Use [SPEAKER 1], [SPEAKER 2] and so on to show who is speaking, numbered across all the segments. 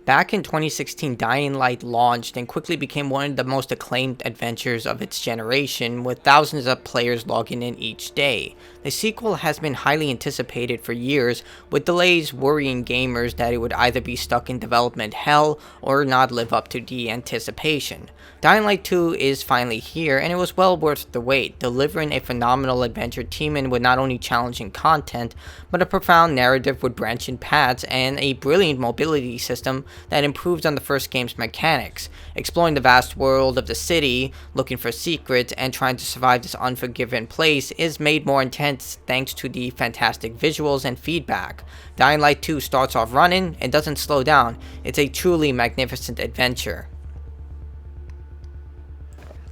[SPEAKER 1] Back in 2016, Dying Light launched and quickly became one of the most acclaimed adventures of its generation, with thousands of players logging in each day. The sequel has been highly anticipated for years, with delays worrying gamers that it would either be stuck in development hell or not live up to the anticipation. Dying Light 2 is finally here, and it was well worth the wait, delivering a phenomenal adventure teeming with not only challenging content, but a profound narrative with branching paths and a brilliant mobility system that improves on the first game's mechanics. Exploring the vast world of the city, looking for secrets, and trying to survive this unforgiving place is made more intense thanks to the fantastic visuals and feedback. Dying Light 2 starts off running and doesn't slow down. It's a truly magnificent adventure.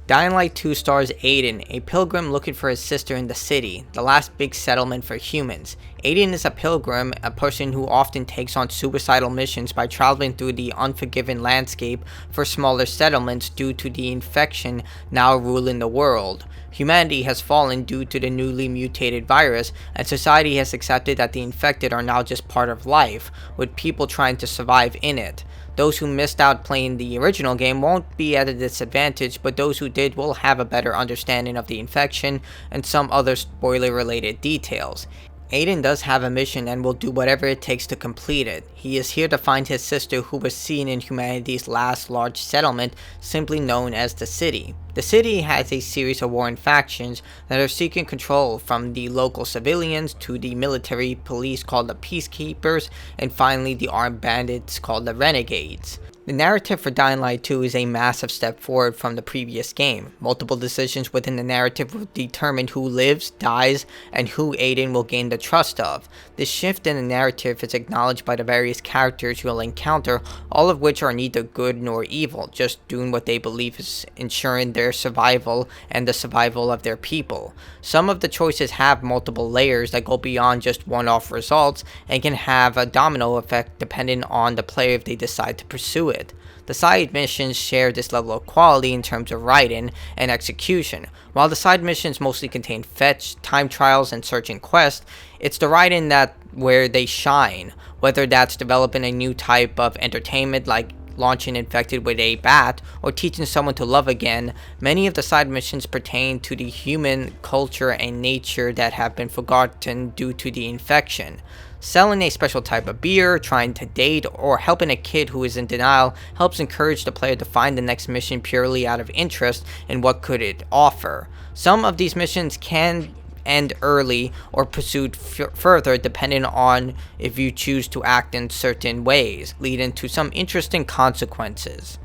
[SPEAKER 1] Dying Light 2 stars Aiden, a pilgrim looking for his sister in the city, the last big settlement for humans. Aiden is a pilgrim, a person who often takes on suicidal missions by traveling through the unforgiving landscape for smaller settlements due to the infection now ruling the world. Humanity has fallen due to the newly mutated virus, and society has accepted that the infected are now just part of life, with people trying to survive in it. Those who missed out playing the original game won't be at a disadvantage, but those who did will have a better understanding of the infection and some other spoiler-related details. Aiden does have a mission and will do whatever it takes to complete it. He is here to find his sister, who was seen in humanity's last large settlement, simply known as the City. The City has a series of warring factions that are seeking control, from the local civilians to the military police called the Peacekeepers, and finally the armed bandits called the Renegades. The narrative for Dying Light 2 is a massive step forward from the previous game. Multiple decisions within the narrative will determine who lives, dies, and who Aiden will gain the trust of. This shift in the narrative is acknowledged by the various characters you'll encounter, all of which are neither good nor evil, just doing what they believe is ensuring their survival and the survival of their people. Some of the choices have multiple layers that go beyond just one-off results and can have a domino effect depending on the player if they decide to pursue it. The side missions share this level of quality in terms of writing and execution. While the side missions mostly contain fetch, time trials, and search and quest, it's the writing that where they shine. Whether that's developing a new type of entertainment like launching infected with a bat, or teaching someone to love again, many of the side missions pertain to the human culture and nature that have been forgotten due to the infection. Selling a special type of beer, trying to date, or helping a kid who is in denial helps encourage the player to find the next mission purely out of interest in what could it offer. Some of these missions can end early or pursued further depending on if you choose to act in certain ways, leading to some interesting consequences.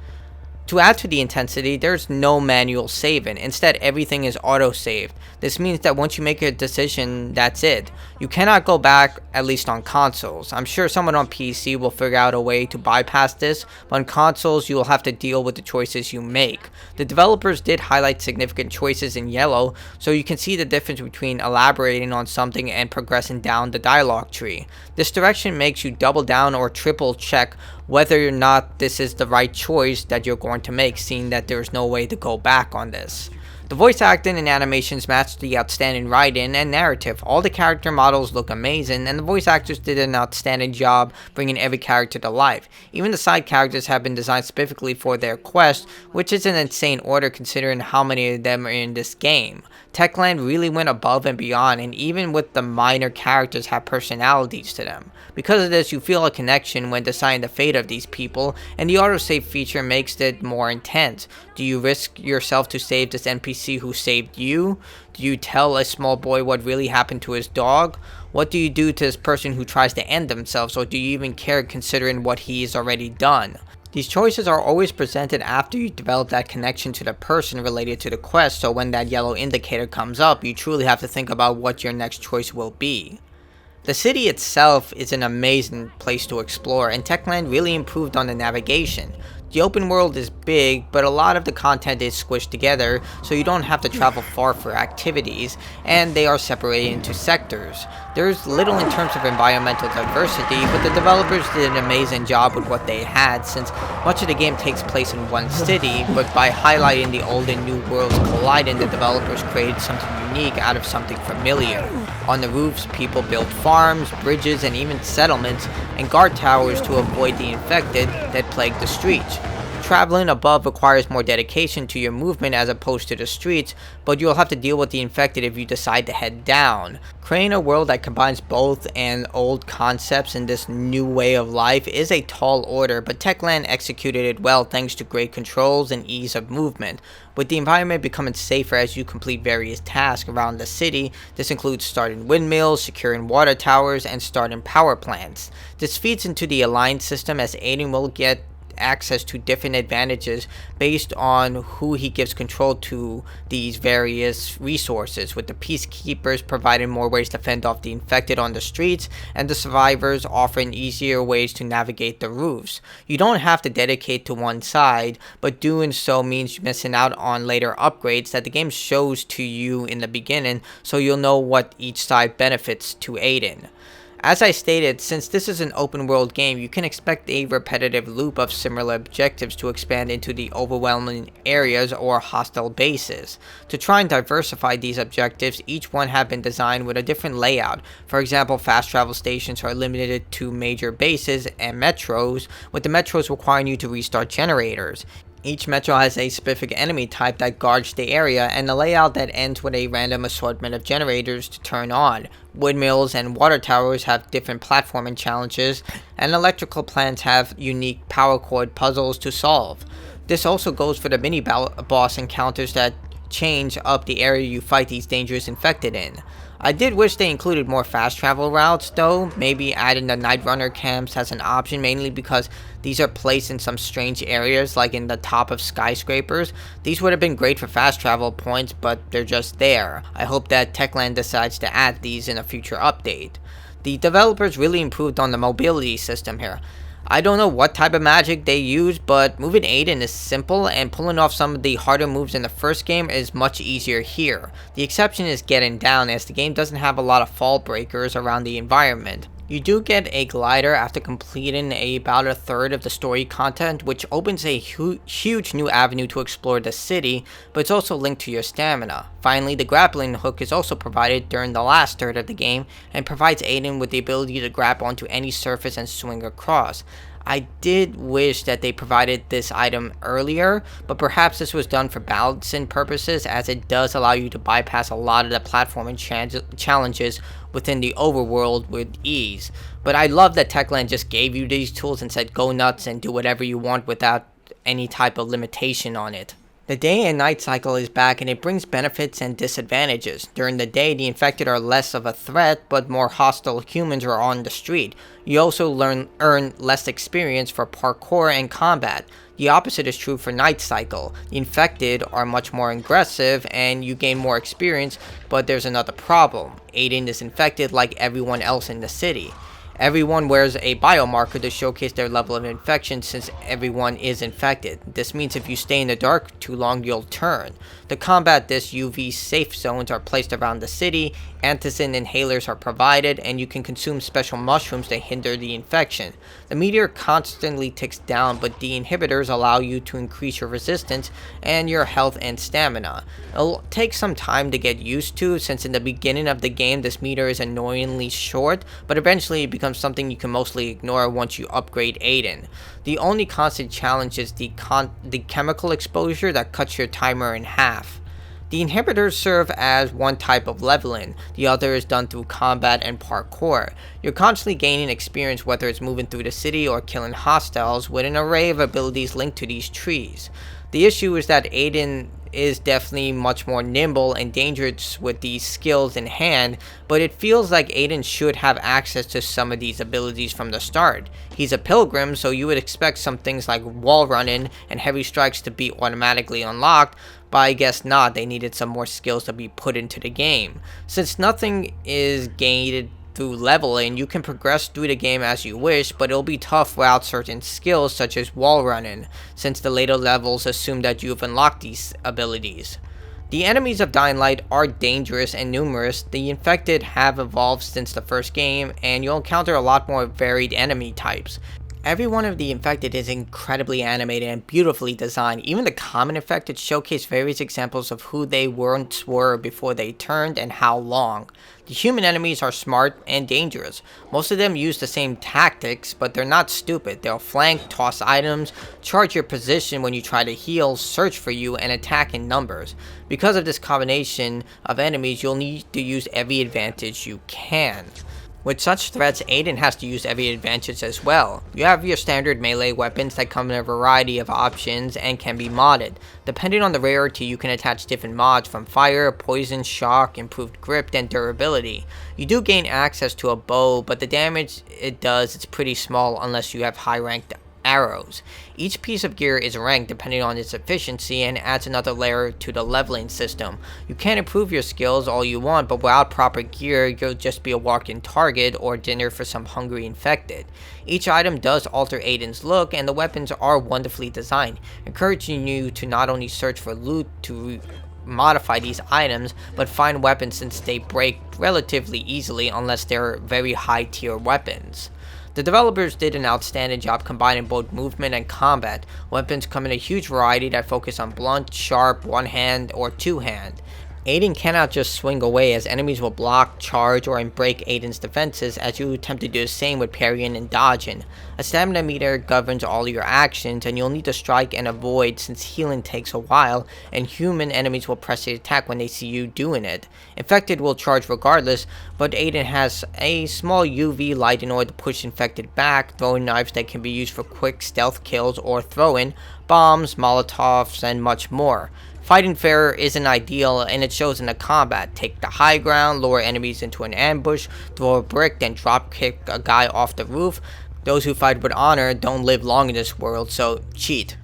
[SPEAKER 1] To add to the intensity, there's no manual saving. Instead, everything is auto-saved. This means that once you make a decision, that's it. You cannot go back, at least on consoles. I'm sure someone on PC will figure out a way to bypass this, but on consoles, you will have to deal with the choices you make. The developers did highlight significant choices in yellow, so you can see the difference between elaborating on something and progressing down the dialogue tree. This direction makes you double down or triple check whether or not this is the right choice that you're going to make, seeing that there's no way to go back on this. The voice acting and animations match the outstanding writing and narrative. All the character models look amazing, and the voice actors did an outstanding job bringing every character to life. Even the side characters have been designed specifically for their quest, which is an insane order considering how many of them are in this game. Techland really went above and beyond, and even with the minor characters have personalities to them. Because of this, you feel a connection when deciding the fate of these people, and the autosave feature makes it more intense. Do you risk yourself to save this NPC who saved you? Do you tell a small boy what really happened to his dog? What do you do to this person who tries to end themselves, or do you even care considering what he has already done? These choices are always presented after you develop that connection to the person related to the quest, so when that yellow indicator comes up, you truly have to think about what your next choice will be. The city itself is an amazing place to explore, and Techland really improved on the navigation. The open world is big, but a lot of the content is squished together, so you don't have to travel far for activities, and they are separated into sectors. There's little in terms of environmental diversity, but the developers did an amazing job with what they had, since much of the game takes place in one city, but by highlighting the old and new worlds colliding, the developers created something unique out of something familiar. On the roofs, people build farms, bridges, and even settlements, and guard towers to avoid the infected that plague the streets. Traveling above requires more dedication to your movement as opposed to the streets, but you'll have to deal with the infected if you decide to head down. Creating a world that combines both and old concepts in this new way of life is a tall order, but Techland executed it well thanks to great controls and ease of movement. With the environment becoming safer as you complete various tasks around the city, this includes starting windmills, securing water towers, and starting power plants. This feeds into the alliance system as Aiden will get access to different advantages based on who he gives control to these various resources, with the peacekeepers providing more ways to fend off the infected on the streets and the survivors offering easier ways to navigate the roofs. You don't have to dedicate to one side, but doing so means you're missing out on later upgrades that the game shows to you in the beginning, so you'll know what each side benefits to Aiden. As I stated, since this is an open world game, you can expect a repetitive loop of similar objectives to expand into the overwhelming areas or hostile bases. To try and diversify these objectives, each one have been designed with a different layout. For example, fast travel stations are limited to major bases and metros, with the metros requiring you to restart generators. Each metro has a specific enemy type that guards the area, and a layout that ends with a random assortment of generators to turn on. Windmills and water towers have different platforming challenges, and electrical plants have unique power cord puzzles to solve. This also goes for the mini boss encounters that change up the area you fight these dangerous infected in. I did wish they included more fast travel routes though, maybe adding the night runner camps as an option, mainly because these are placed in some strange areas like in the top of skyscrapers. These would have been great for fast travel points, but they're just there. I hope that Techland decides to add these in a future update. The developers really improved on the mobility system here. I don't know what type of magic they use, but moving Aiden is simple, and pulling off some of the harder moves in the first game is much easier here. The exception is getting down, as the game doesn't have a lot of fall breakers around the environment. You do get a glider after completing about a third of the story content, which opens a huge new avenue to explore the city, but it's also linked to your stamina. Finally, the grappling hook is also provided during the last third of the game, and provides Aiden with the ability to grab onto any surface and swing across. I did wish that they provided this item earlier, but perhaps this was done for balancing purposes, as it does allow you to bypass a lot of the platforming challenges within the overworld with ease. But I love that Techland just gave you these tools and said go nuts and do whatever you want without any type of limitation on it. The day and night cycle is back, and it brings benefits and disadvantages. During the day, the infected are less of a threat, but more hostile humans are on the street. You also earn less experience for parkour and combat. The opposite is true for night cycle. The infected are much more aggressive, and you gain more experience, but there's another problem. Aiden is infected like everyone else in the city. Everyone wears a biomarker to showcase their level of infection, since everyone is infected. This means if you stay in the dark too long, you'll turn. To combat this, UV safe zones are placed around the city, antacid inhalers are provided, and you can consume special mushrooms to hinder the infection. The meter constantly ticks down, but the inhibitors allow you to increase your resistance and your health and stamina. It'll take some time to get used to, since in the beginning of the game this meter is annoyingly short, but eventually it becomes something you can mostly ignore once you upgrade Aiden. The only constant challenge is the chemical exposure that cuts your timer in half. The inhibitors serve as one type of leveling, the other is done through combat and parkour. You're constantly gaining experience, whether it's moving through the city or killing hostiles, with an array of abilities linked to these trees. The issue is that Aiden is definitely much more nimble and dangerous with these skills in hand, but it feels like Aiden should have access to some of these abilities from the start. He's a pilgrim, so you would expect some things like wall running and heavy strikes to be automatically unlocked, but I guess not. They needed some more skills to be put into the game. Since nothing is gained through leveling, you can progress through the game as you wish, but it'll be tough without certain skills such as wall running, since the later levels assume that you've unlocked these abilities. The enemies of Dying Light are dangerous and numerous. The infected have evolved since the first game, and you'll encounter a lot more varied enemy types. Every one of the infected is incredibly animated and beautifully designed. Even the common infected showcase various examples of who they once were before they turned and how long. The human enemies are smart and dangerous. Most of them use the same tactics, but they're not stupid. They'll flank, toss items, charge your position when you try to heal, search for you, and attack in numbers. Because of this combination of enemies, you'll need to use every advantage you can. With such threats, Aiden has to use every advantage as well. You have your standard melee weapons that come in a variety of options and can be modded. Depending on the rarity, you can attach different mods from fire, poison, shock, improved grip, and durability. You do gain access to a bow, but the damage it does is pretty small unless you have high ranked arrows. Each piece of gear is ranked depending on its efficiency and adds another layer to the leveling system. You can improve your skills all you want, but without proper gear, you'll just be a walking target or dinner for some hungry infected. Each item does alter Aiden's look, and the weapons are wonderfully designed, encouraging you to not only search for loot to modify these items, but find weapons since they break relatively easily unless they're very high tier weapons. The developers did an outstanding job combining both movement and combat. Weapons come in a huge variety that focus on blunt, sharp, one-hand, or two-hand. Aiden cannot just swing away, as enemies will block, charge, or break Aiden's defenses as you attempt to do the same with parrying and dodging. A stamina meter governs all your actions, and you'll need to strike and avoid since healing takes a while, and human enemies will press the attack when they see you doing it. Infected will charge regardless, but Aiden has a small UV light in order to push infected back, throwing knives that can be used for quick stealth kills or throw-in, bombs, molotovs, and much more. Fighting fair isn't ideal, and it shows in the combat. Take the high ground, lure enemies into an ambush, throw a brick, then drop kick a guy off the roof. Those who fight with honor don't live long in this world, so cheat.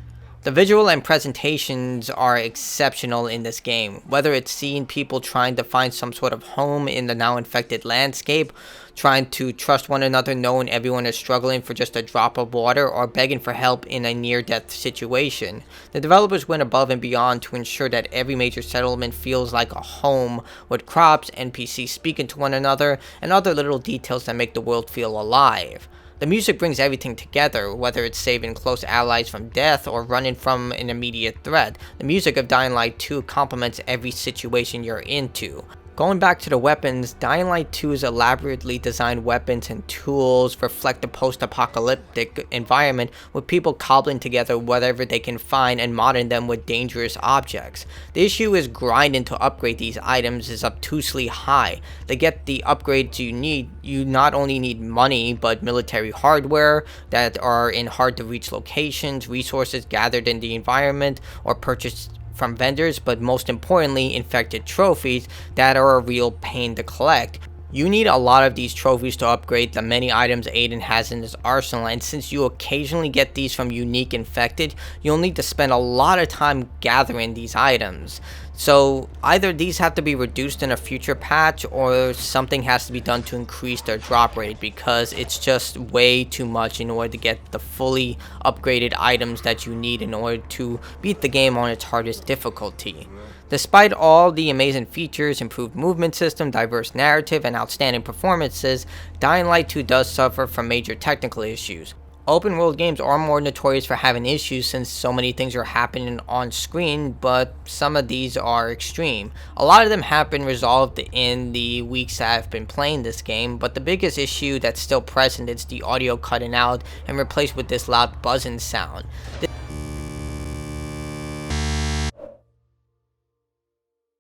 [SPEAKER 1] The visual and presentations are exceptional in this game, whether it's seeing people trying to find some sort of home in the now infected landscape, trying to trust one another knowing everyone is struggling for just a drop of water, or begging for help in a near-death situation. The developers went above and beyond to ensure that every major settlement feels like a home, with crops, NPCs speaking to one another, and other little details that make the world feel alive. The music brings everything together, whether it's saving close allies from death or running from an immediate threat. The music of Dying Light 2 complements every situation you're into. Going back to the weapons, Dying Light 2's elaborately designed weapons and tools reflect a post-apocalyptic environment with people cobbling together whatever they can find and modding them with dangerous objects. The issue is grinding to upgrade these items is obtusely high. To get the upgrades you need, you not only need money, but military hardware that are in hard-to-reach locations, resources gathered in the environment, or purchased from vendors, but most importantly, infected trophies that are a real pain to collect. You need a lot of these trophies to upgrade the many items Aiden has in his arsenal, and since you occasionally get these from unique infected, you'll need to spend a lot of time gathering these items. So either these have to be reduced in a future patch, or something has to be done to increase their drop rate, because it's just way too much in order to get the fully upgraded items that you need in order to beat the game on its hardest difficulty. Despite all the amazing features, improved movement system, diverse narrative, and outstanding performances, Dying Light 2 does suffer from major technical issues. Open world games are more notorious for having issues since so many things are happening on screen, but some of these are extreme. A lot of them have been resolved in the weeks that I've been playing this game, but the biggest issue that's still present is the audio cutting out and replaced with this loud buzzing sound.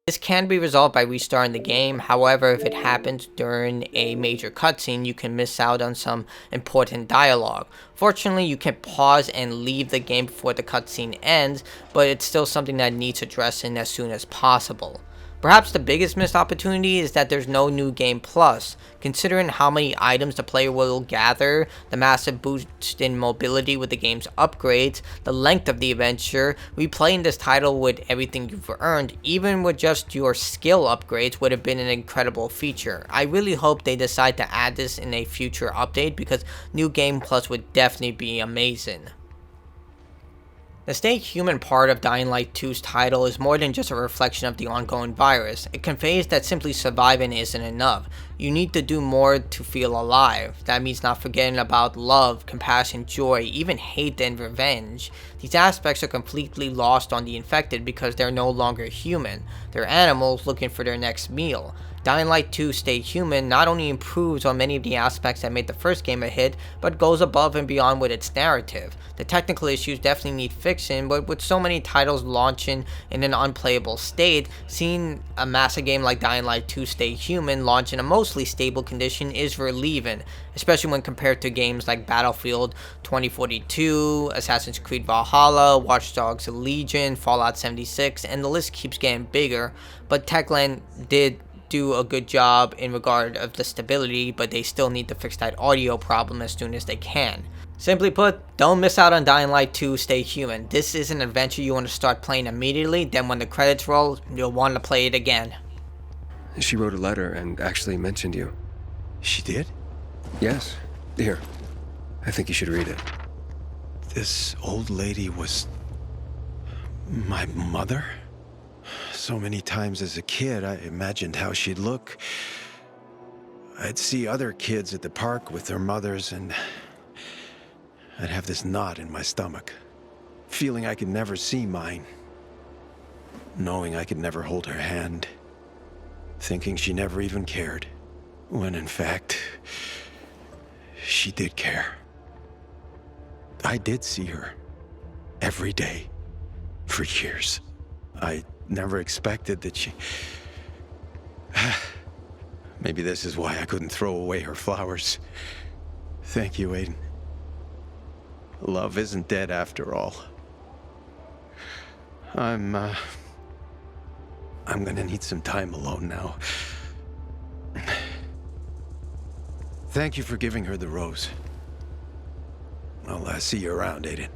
[SPEAKER 1] This can be resolved by restarting the game. However, if it happens during a major cutscene, you can miss out on some important dialogue. Fortunately, you can pause and leave the game before the cutscene ends, but it's still something that needs addressing as soon as possible. Perhaps the biggest missed opportunity is that there's no New Game Plus. Considering how many items the player will gather, the massive boost in mobility with the game's upgrades, the length of the adventure, replaying this title with everything you've earned, even with just your skill upgrades, would have been an incredible feature. I really hope they decide to add this in a future update, because New Game Plus would definitely be amazing. The Stay Human part of Dying Light 2's title is more than just a reflection of the ongoing virus. It conveys that simply surviving isn't enough. You need to do more to feel alive. That means not forgetting about love, compassion, joy, even hate and revenge. These aspects are completely lost on the infected because they're no longer human. They're animals looking for their next meal. Dying Light 2 Stay Human not only improves on many of the aspects that made the first game a hit, but goes above and beyond with its narrative. The technical issues definitely need fixing, but with so many titles launching in an unplayable state, seeing a massive game like Dying Light 2 Stay Human launch in a mostly stable condition is relieving, especially when compared to games like Battlefield 2042, Assassin's Creed Valhalla, Watch Dogs Legion, Fallout 76, and the list keeps getting bigger. But Techland did do a good job in regard of the stability, but they still need to fix that audio problem as soon as they can. Simply put, don't miss out on Dying Light 2 Stay Human. This is an adventure you want to start playing immediately, then when the credits roll, you'll want to play it again.
[SPEAKER 2] She wrote a letter and actually mentioned you.
[SPEAKER 3] She did?
[SPEAKER 2] Yes. Here. I think you should read it.
[SPEAKER 3] This old lady was my mother? So many times as a kid, I imagined how she'd look. I'd see other kids at the park with their mothers, and I'd have this knot in my stomach, feeling I could never see mine, knowing I could never hold her hand, thinking she never even cared, when in fact, she did care. I did see her every day for years. I never expected that she... Maybe this is why I couldn't throw away her flowers. Thank you, Aiden. Love isn't dead after all. I'm gonna need some time alone now. Thank you for giving her the rose. I'll see you around, Aiden.